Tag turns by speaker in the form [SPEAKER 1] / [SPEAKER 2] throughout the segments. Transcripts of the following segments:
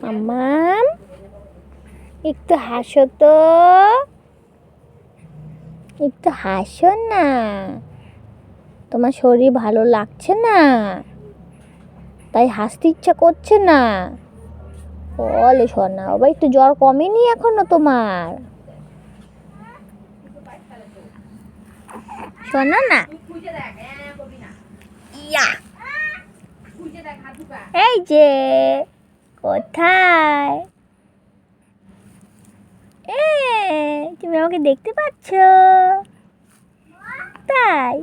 [SPEAKER 1] মাম্মাম একটু হাসো তো, একটু হাসো না। তোমার শরীর ভালো লাগছে না, তাই হাসতে ইচ্ছা করছে না। বলে সোনা বাবা, একটু জ্বর কমেনি এখনো তোমার? শোনো না, ইয়া এই যে কোথায়, তুমি আমাকে দেখতে পাচ্ছ? তাই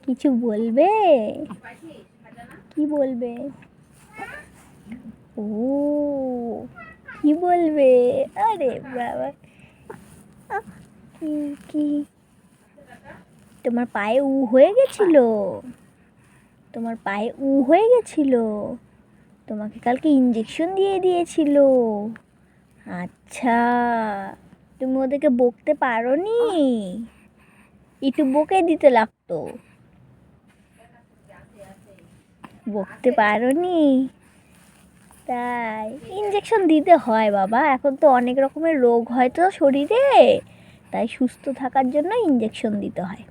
[SPEAKER 1] কিছু বলবে? কি বলবে? ও কি বলবে? আরে বাবা, কি কি তোমার পায়ে হয়ে গেছিল? তোমার পায়ে হয়ে গেছিল? তোমাকে কালকে ইঞ্জেকশন দিয়ে দিয়েছিল? আচ্ছা, তুমি ওদেরকে বকতে পারোনি? একটু বকে দিতে লাগতো, বকতে পারোনি? তাই ইঞ্জেকশন দিতে হয় বাবা, এখন তো অনেক রকমের রোগ হয় তো শরীরে, তাই সুস্থ থাকার জন্য ইঞ্জেকশন দিতে হয়,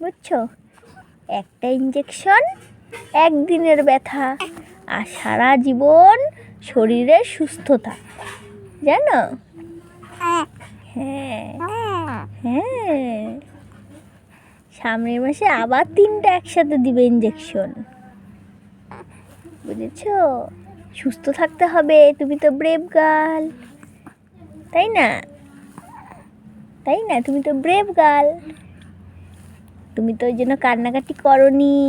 [SPEAKER 1] বুঝছো? একটা ইঞ্জেকশন একদিনের ব্যথা, আর সারা জীবন শরীরের সুস্থতা, জানো? হ্যাঁ হ্যাঁ, সামনের মাসে আবার 3টা একসাথে দিবে ইঞ্জেকশন, বুঝেছো? সুস্থ থাকতে হবে, তুমি তো ব্রেভ গার্ল, তাই না? তাই না, তুমি তো ব্রেভ গার্ল, তুমি তো ওই জন্য কান্নাকাটি করনি।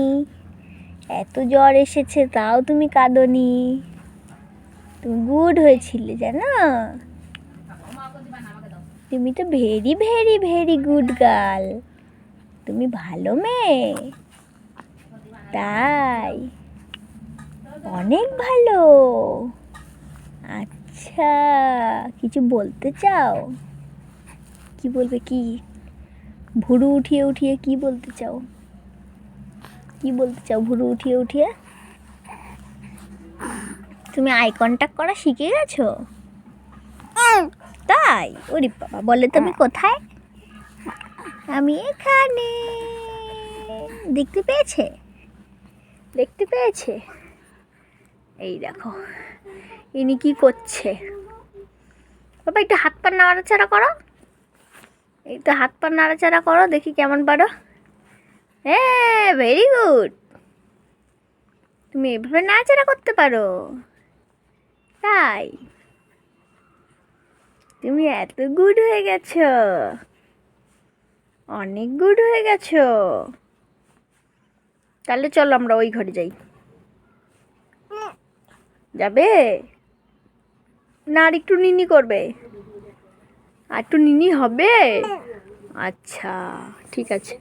[SPEAKER 1] এত জ্বর এসেছে তাও তুমি কাঁদোনি, তুমি গুড হয়েছিলে, জানো? তুমি তো very very very good girl, তুমি ভালো মেয়ে, তাই অনেক ভালো। আচ্ছা, কিছু বলতে চাও? কি বলবে? কি ভুরু উঠিয়ে উঠিয়ে কি বলতে চাও? কি বলতে চাও ভুরু উঠিয়ে উঠিয়ে? তুমি আই কন্ট্যাক্ট করা শিখে গেছো? তাই? ওরে বাবা, বলে তুমি কোথায়? আমি এখানে। দেখতে পেয়েছে? দেখতে পেয়েছে? এই দেখো, ইনি কি করছে? বাবা একটু হাত পা নাড়াচাড়া করো, এই তো হাত পা নাড়াচাড়া করো, দেখি কেমন পারো। হ্যাঁ, ভেরি গুড, তুমি এভাবে নাড়াচাড়া করতে পারো? তাই তুমি এত গুড হয়ে গেছো, অনেক গুড হয়ে গেছো। তাহলে চলো আমরা ওই ঘরে যাই। যাবে না? আর একটু নিনি করবে? আর একটু নিনি হবে? আচ্ছা ঠিক আছে।